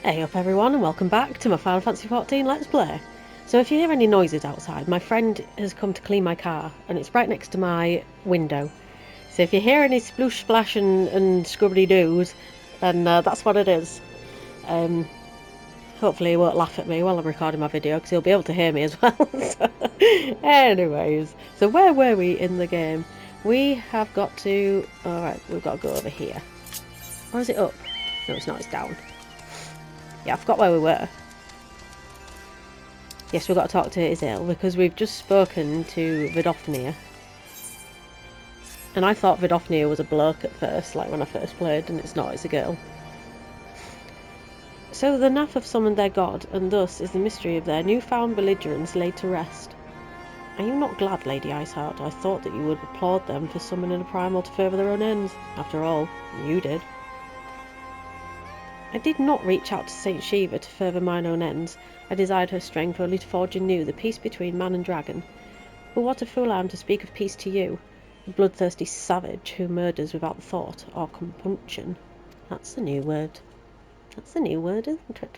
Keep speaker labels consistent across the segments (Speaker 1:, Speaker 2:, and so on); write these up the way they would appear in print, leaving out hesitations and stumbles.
Speaker 1: Hey up everyone and welcome back to my Final Fantasy XIV Let's Play. So if you hear any noises outside, my friend has come to clean my car and it's right next to my window. So if you hear any sploosh splash and scrubbly doos, then that's what it is. Hopefully he won't laugh at me while I'm recording my video because he'll be able to hear me as well. Anyways, so where were we in the game? We have got to... Alright, we've got to go over here. Or is it up? No, it's not, it's down. Yeah, I forgot where we were. Yes, we've got to talk to Eorzea because we've just spoken to Vath. And I thought Vath was a bloke at first, like when I first played, and it's not, it's a girl. So the Nath have summoned their god, and thus is the mystery of their newfound belligerence laid to rest. Are you not glad, Lady Iceheart? I thought that you would applaud them for summoning a primal to further their own ends. After all, you did. I did not reach out to Saint Shiva to further mine own ends. I desired her strength only to forge anew the peace between man and dragon. But what a fool I am to speak of peace to you, a bloodthirsty savage who murders without thought or compunction. That's a new word. That's a new word, isn't it?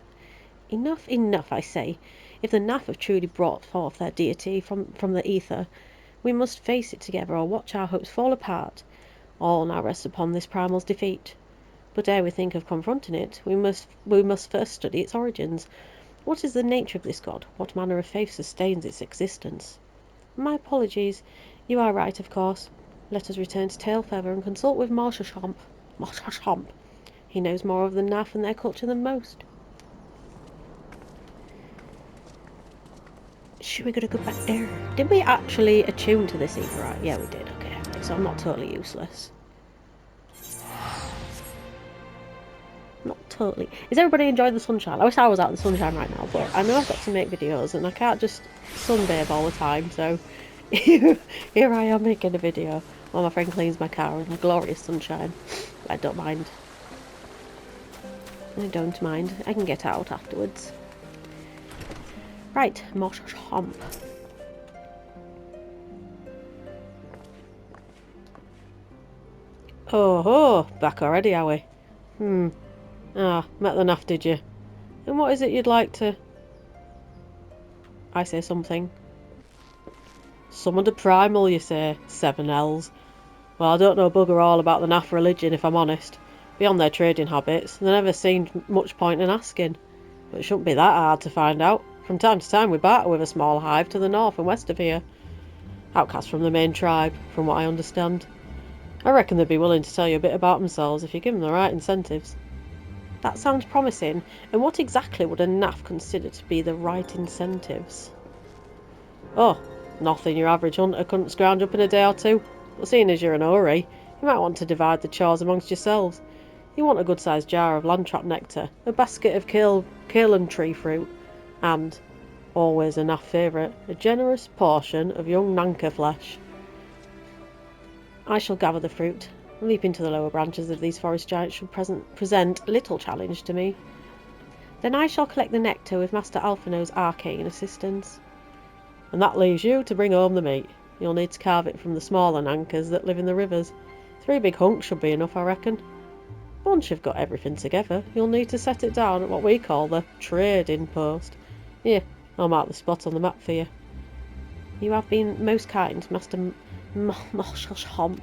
Speaker 1: Enough, enough, I say. If the Nath have truly brought forth their deity from the ether, we must face it together or watch our hopes fall apart. All now rests upon this primal's defeat. But ere we think of confronting it, we must first study its origins. What is the nature of this god? What manner of faith sustains its existence? My apologies. You are right, of course. Let us return to Tailfeather and consult with Marshal. He knows more of the Nath and their culture than most. Should we go back there? Did we actually attune to this ether? Right? Yeah, we did. Okay, so I'm not totally useless. Not totally. Is everybody enjoying the sunshine? I wish I was out in the sunshine right now, but I know I've got to make videos and I can't just sunbathe all the time, so here I am making a video while my friend cleans my car in glorious sunshine. I don't mind. I don't mind. I can get out afterwards. Right, Mosh Hump. Oh ho! Back already, are we? Ah, met the Nath, did you? And what is it you'd like to... I say something. Summoned a primal, you say? 7 L's. Well, I don't know bugger all about the Nath religion, if I'm honest. Beyond their trading habits, there never seemed much point in asking. But it shouldn't be that hard to find out. From time to time we barter with a small hive to the north and west of here. Outcasts from the main tribe, from what I understand. I reckon they'd be willing to tell you a bit about themselves if you give them the right incentives. That sounds promising. And what exactly would a Nath consider to be the right incentives? Oh, nothing your average hunter couldn't scrounge up in a day or two. But seeing as you're an Ori, you might want to divide the chores amongst yourselves. You want a good-sized jar of landtrap nectar, a basket of Kaelan tree fruit, and, always a Nath favourite, a generous portion of young Nanka flesh. I shall gather the fruit. Leaping to the lower branches of these forest giants should present little challenge to me. Then I shall collect the nectar with Master Alphino's arcane assistance. And that leaves you to bring home the meat. You'll need to carve it from the smaller Nankas that live in the rivers. 3 big hunks should be enough, I reckon. Once you've got everything together, you'll need to set it down at what we call the trading post. Here, I'll mark the spot on the map for you. You have been most kind, Master Homp.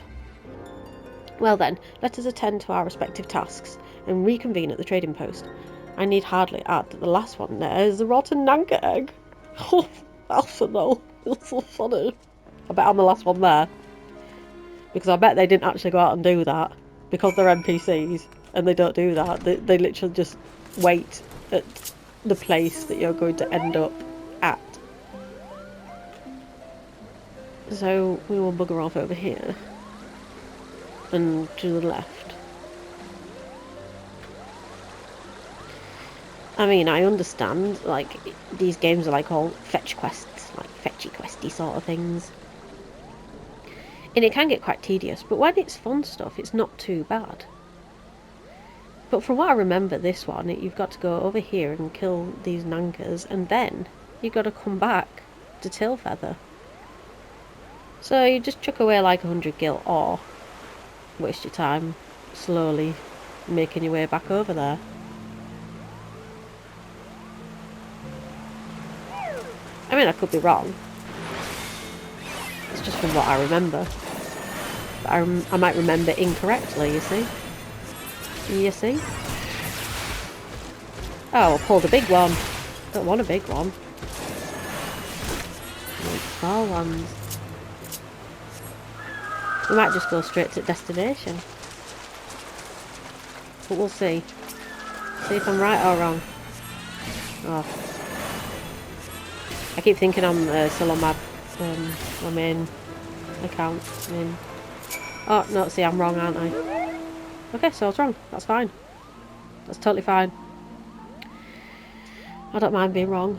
Speaker 1: Well then, let us attend to our respective tasks and reconvene at the trading post. I need hardly add that the last one there is the rotten Nanka egg. Oh, Alphino, it's so funny. I bet I'm the last one there. Because I bet they didn't actually go out and do that. Because they're NPCs and they don't do that. They literally just wait at the place that you're going to end up at. So we will bugger off over here. And to the left. I mean, I understand, like, these games are like all fetch quests, like fetchy questy sort of things. And it can get quite tedious, but when it's fun stuff, it's not too bad. But from what I remember this one, you've got to go over here and kill these Nankas, and then you've got to come back to Tailfeather. So you just chuck away like 100 gil, or waste your time slowly making your way back over there. I mean, I could be wrong. It's just from what I remember. But I might remember incorrectly, you see? You see? Oh, I pulled a big one. Don't want a big one. I want small ones. We might just go straight to destination. But we'll see. See if I'm right or wrong. Oh. I keep thinking I'm still on my main account. Oh, no, see, I'm wrong, aren't I? Okay, so I was wrong. That's fine. That's totally fine. I don't mind being wrong.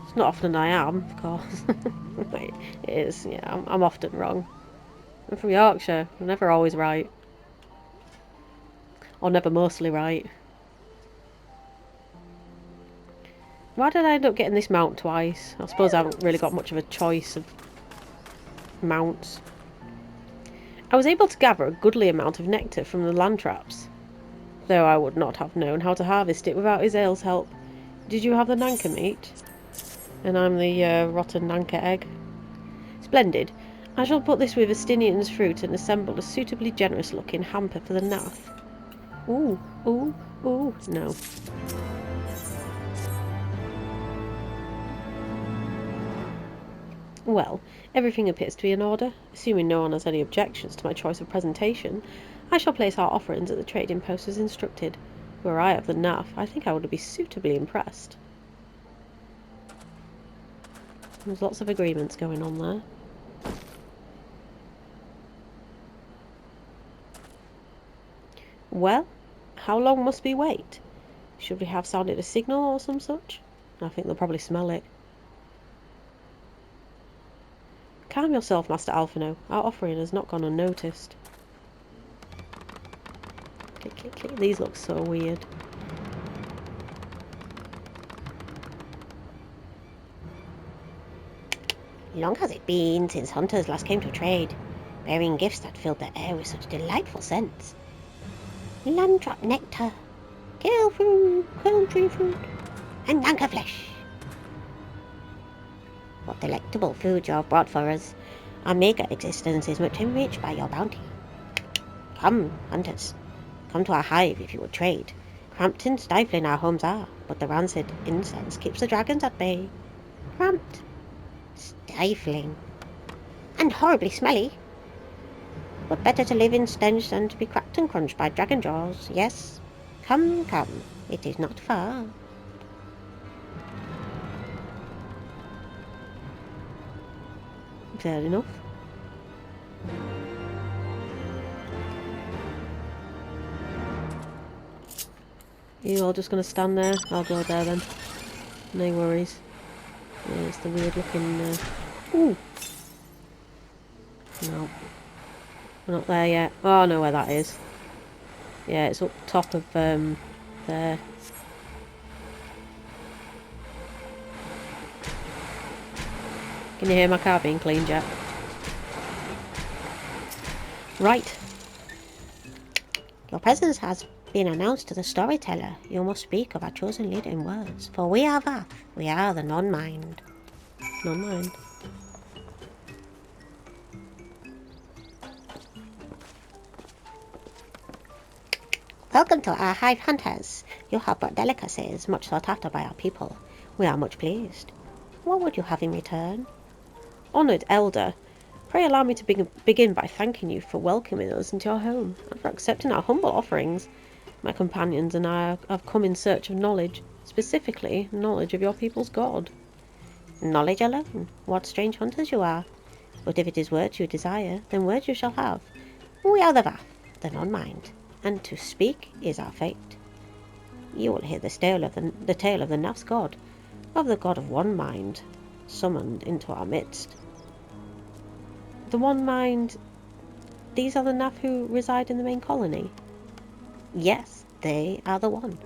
Speaker 1: It's not often I am, of course. It is, yeah, I'm often wrong. I'm from Yorkshire. I'm never always right. Or never mostly right. Why did I end up getting this mount twice? I suppose I haven't really got much of a choice of mounts. I was able to gather a goodly amount of nectar from the land traps, though I would not have known how to harvest it without Eorzea help. Did you have the Nanka meat? And I'm the rotten Nanka egg. Splendid. I shall put this with Astinian's fruit and assemble a suitably generous-looking hamper for the naff. Ooh, ooh, ooh, no. Well, everything appears to be in order. Assuming no one has any objections to my choice of presentation, I shall place our offerings at the trading post as instructed. Were I of the naff, I think I would be suitably impressed. There's lots of agreements going on there. Well, how long must we wait? Should we have sounded a signal or some such? I think they'll probably smell it. Calm yourself, Master Alphino. Our offering has not gone unnoticed. Click, click, click. These look so weird.
Speaker 2: Long has it been since hunters last came to trade, bearing gifts that filled the air with such delightful scents. Landtrap nectar, kale fruit, country fruit, and Nanka flesh. What delectable food you have brought for us. Our meagre existence is much enriched by your bounty. Come, hunters, come to our hive if you would trade. Cramped and stifling our homes are, but the rancid incense keeps the dragons at bay. Cramped, stifling, and horribly smelly. But better to live in stench than to be cracked and crunched by dragon jaws. Yes, come, come, it is not far.
Speaker 1: Fair enough. You all just going to stand there? I'll go there then. No worries. Yeah, it's the weird looking... Ooh! No. We're not there yet. Oh, I know where that is. Yeah, it's up top of, there. Can you hear my car being cleaned yet? Right.
Speaker 2: Your presence has been announced to the storyteller. You must speak of our chosen leader in words. For we are Vath. We are the non-mind.
Speaker 1: Non-mind.
Speaker 2: Welcome to our hive, hunters. You have brought delicacies much sought after by our people. We are much pleased. What would you have in return?
Speaker 1: Honoured Elder, pray allow me to begin by thanking you for welcoming us into your home and for accepting our humble offerings. My companions and I have come in search of knowledge, specifically knowledge of your people's god.
Speaker 2: Knowledge alone. What strange hunters you are. But if it is words you desire, then words you shall have. We are the Vath, the non-mind, and to speak is our fate. You will hear the tale of the Naff's god, of the god of one mind, summoned into our midst.
Speaker 1: The one mind... These are the Naff who reside in the main colony?
Speaker 2: Yes, they are the one.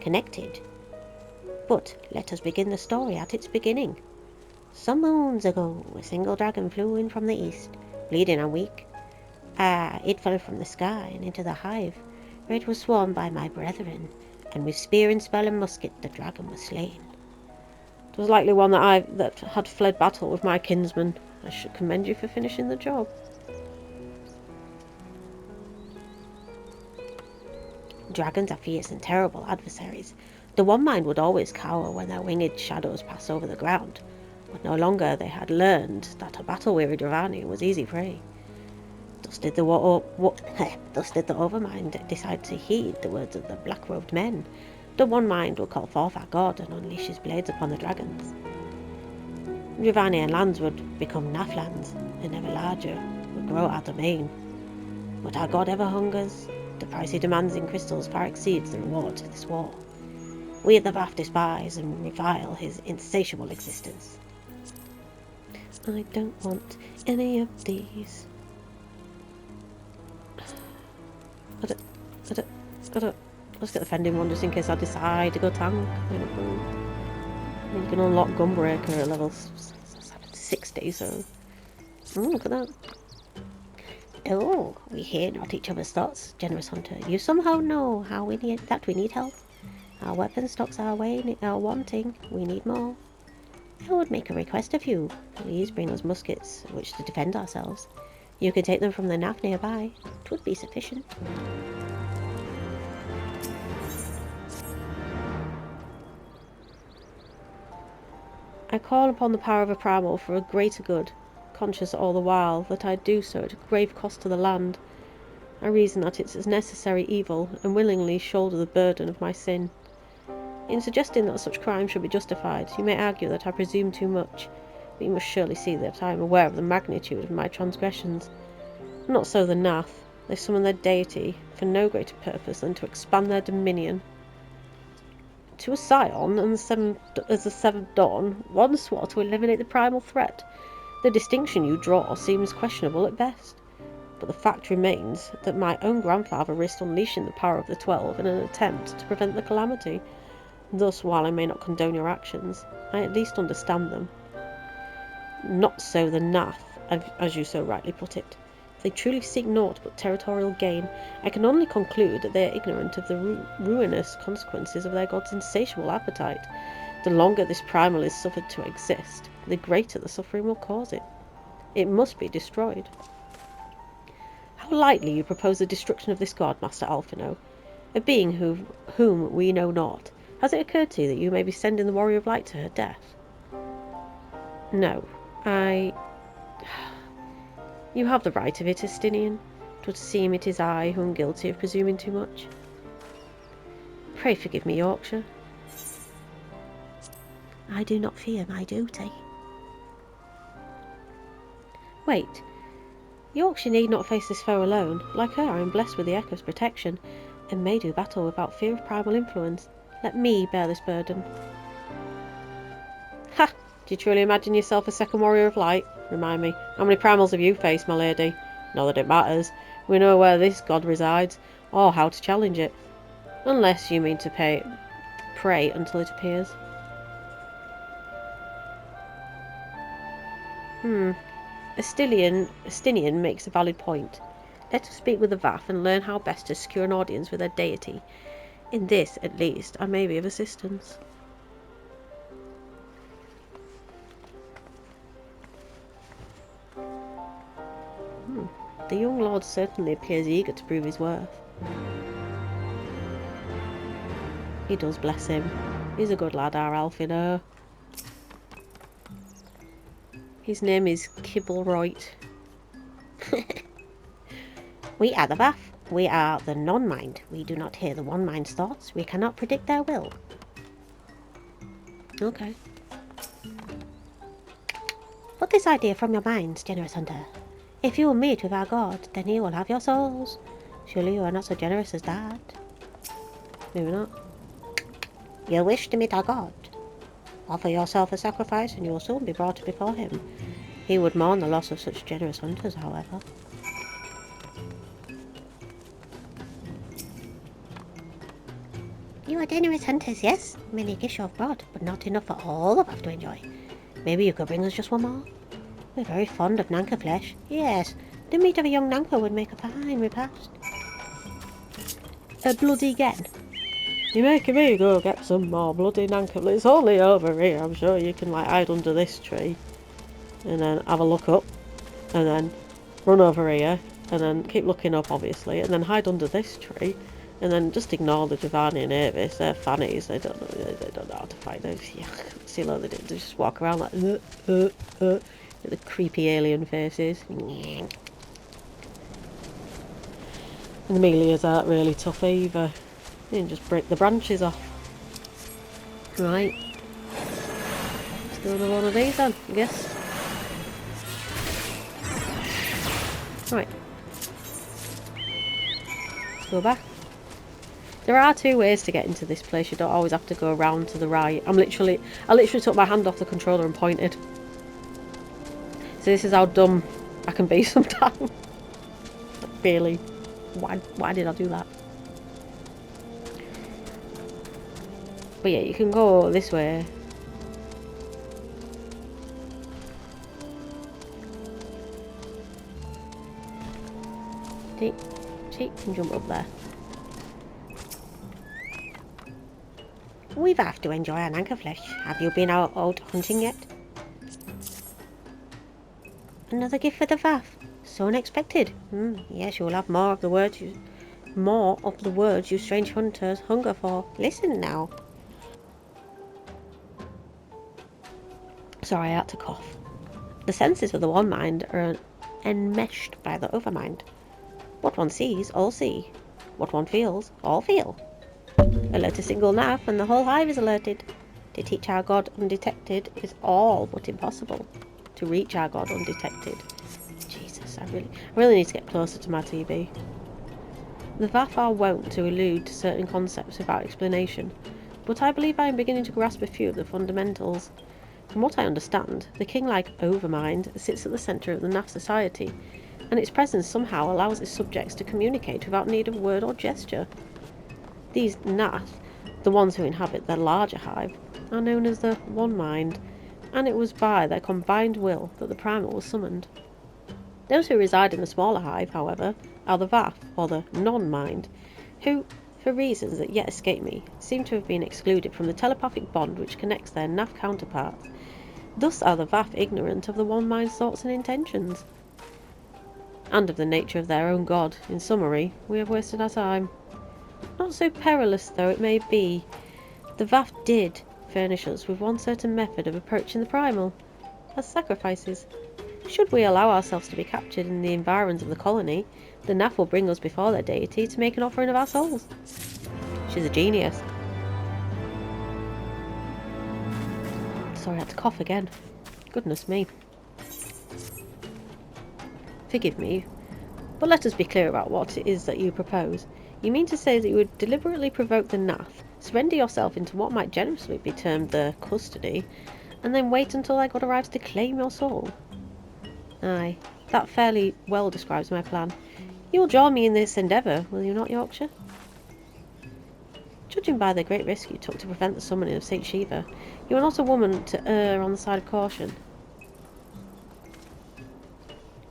Speaker 2: Connected. But let us begin the story at its beginning. Some moons ago, a single dragon flew in from the east, bleeding and weak. It fell from the sky and into the hive, where it was swarmed by my brethren, and with spear and spell and musket the dragon was slain.
Speaker 1: It was likely one that had fled battle with my kinsman. I should commend you for finishing the job.
Speaker 2: Dragons are fierce and terrible adversaries. The One Mind would always cower when their winged shadows passed over the ground, but no longer they had learned that a battle-weary Dravani was easy prey. Thus did the Overmind decide to heed the words of the black-robed men. The One Mind will call forth our god and unleash his blades upon the dragons. Dravanian lands would become Naf lands, and ever larger would grow our domain. But our god ever hungers. The price he demands in crystals far exceeds the rewards of this war. We of the Vath despise and revile his insatiable existence.
Speaker 1: I don't want any of these. I don't. Let's get the fending one just in case I decide to go tank. You can unlock Gunbreaker at level 60, so... Oh, look at that.
Speaker 2: Oh, we hear not each other's thoughts, generous hunter. You somehow know how we need help. Our weapon stocks are wanting. We need more. I would make a request of you. Please bring us muskets with which to defend ourselves. You can take them from the Naf nearby. It would be sufficient.
Speaker 1: I call upon the power of a primal for a greater good, conscious all the while that I do so at grave cost to the land. I reason that it's a necessary evil, and willingly shoulder the burden of my sin. In suggesting that such crime should be justified, you may argue that I presume too much, but you must surely see that I am aware of the magnitude of my transgressions. Not so the Nath. They summon their deity for no greater purpose than to expand their dominion. To a scion and as the seventh dawn, one swore to eliminate the primal threat. The distinction you draw seems questionable at best, but the fact remains that my own grandfather risked unleashing the power of the 12 in an attempt to prevent the calamity. Thus, while I may not condone your actions, I at least understand them. Not so the Nath, as you so rightly put it. If they truly seek naught but territorial gain, I can only conclude that they are ignorant of the ruinous consequences of their god's insatiable appetite. The longer this primal is suffered to exist, the greater the suffering will cause it. It must be destroyed. How lightly you propose the destruction of this god, Master Alphino, a being whom we know not. Has it occurred to you that you may be sending the Warrior of Light to her death? No, You have the right of it, Estinian. 'Twould seem it is I who am guilty of presuming too much. Pray forgive me, Yorkshire.
Speaker 2: I do not fear my duty.
Speaker 1: Wait. Yorkshire need not face this foe alone. Like her, I am blessed with the Echo's protection, and may do battle without fear of primal influence. Let me bear this burden. Ha! Do you truly imagine yourself a second Warrior of Light? Remind me, how many primals have you faced, my lady? Not that it matters. We know where this god resides, or how to challenge it. Unless you mean to pray until it appears. Estinian makes a valid point. Let us speak with the Vath and learn how best to secure an audience with their deity. In this, at least, I may be of assistance. The young lord certainly appears eager to prove his worth. He does, bless him. He's a good lad, our Alphino. His name is Kibbleright.
Speaker 2: We are the Vath. We are the non-mind. We do not hear the one-mind's thoughts. We cannot predict their will.
Speaker 1: Okay.
Speaker 2: Put this idea from your minds, generous hunter. If you will meet with our god, then he will have your souls. Surely you are not so generous as that.
Speaker 1: Maybe not.
Speaker 2: You wish to meet our god. Offer yourself a sacrifice and you will soon be brought before him. He would mourn the loss of such generous hunters, however. You are generous hunters, yes? Many gish you have brought, but not enough for all of us to enjoy. Maybe you could bring us just one more? We're very fond of Nanka flesh. Yes, the meat of a young Nanka would make a fine repast.
Speaker 1: Bloody again. You're making me go get some more bloody nanker. It's only over here. I'm sure you can like hide under this tree. And then have a look up. And then run over here. And then keep looking up, obviously. And then hide under this tree. And then just ignore the Giovanni and Avis. They're fannies. They don't know how to fight. See what they do. They just walk around like the creepy alien faces. And the Amelias aren't really tough either. You can just break the branches off. Right. Let's do another one of these then, I guess. Right. Let's go back. There are two ways to get into this place. You don't always have to go around to the right. I literally took my hand off the controller and pointed. So this is how dumb I can be sometimes. Really. Why did I do that? But yeah, you can go this way. See, you can jump up there.
Speaker 2: We have to enjoy our nanker flesh. Have you been out hunting yet? Another gift for the Vath. So unexpected. Yes, you'll have more of the words you strange hunters hunger for. Listen now. Sorry, I had to cough. The senses of the one mind are enmeshed by the other mind. What one sees, all see. What one feels, all feel. Alert a single naff and the whole hive is alerted. To teach our God undetected is all but impossible. To reach our God undetected. Jesus, I really need to get closer to my TV. The Vath are wont to allude to certain concepts without explanation, but I believe I am beginning to grasp a few of the fundamentals. From what I understand, the king-like overmind sits at the centre of the Naff society, and its presence somehow allows its subjects to communicate without need of word or gesture. These Nath, the ones who inhabit the larger hive, are known as the One Mind, and it was by their combined will that the primal was summoned. Those who reside in the smaller hive, however, are the Vath, or the Non-Mind, who, for reasons that yet escape me, seem to have been excluded from the telepathic bond which connects their Naff counterparts. Thus are the Vath ignorant of the One Mind's thoughts and intentions, and of the nature of their own God. In summary, we have wasted our time. Not so perilous though it may be, the Vath did furnish us with one certain method of approaching the primal, as sacrifices. Should we allow ourselves to be captured in the environs of the colony, the Naff will bring us before their deity to make an offering of our souls. She's a genius. Sorry, I had to cough again. Goodness me. Forgive me, but let us be clear about what it is that you propose. You mean to say that you would deliberately provoke the Naff, surrender yourself into what might generously be termed their custody, and then wait until their God arrives to claim your soul? Aye, that fairly well describes my plan. You will join me in this endeavour, will you not, Yorkshire? Judging by the great risk you took to prevent the summoning of St. Shiva, you are not a woman to err on the side of caution.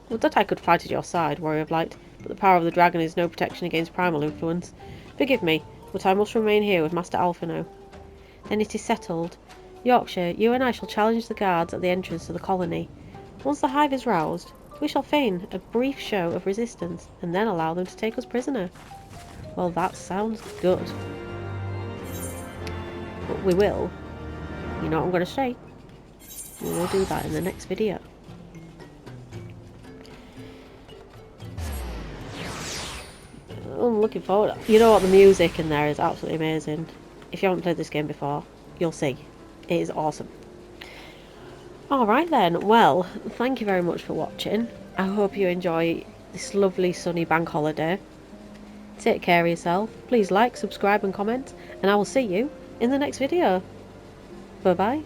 Speaker 2: Would that I could fight at your side, Warrior of Light, but the power of the dragon is no protection against primal influence. Forgive me, but I must remain here with Master Alphino. Then it is settled. Yorkshire, you and I shall challenge the guards at the entrance to the colony. Once the hive is roused, we shall feign a brief show of resistance, and then allow them to take us prisoner. Well, that sounds good. But we will. You know what I'm going to say? We will do that in the next video. I'm looking forward. You know what, the music in there is absolutely amazing. If you haven't played this game before, you'll see. It is awesome. Alright then, well, thank you very much for watching. I hope you enjoy this lovely sunny bank holiday. Take care of yourself. Please like, subscribe and comment, and I will see you in the next video. Bye bye.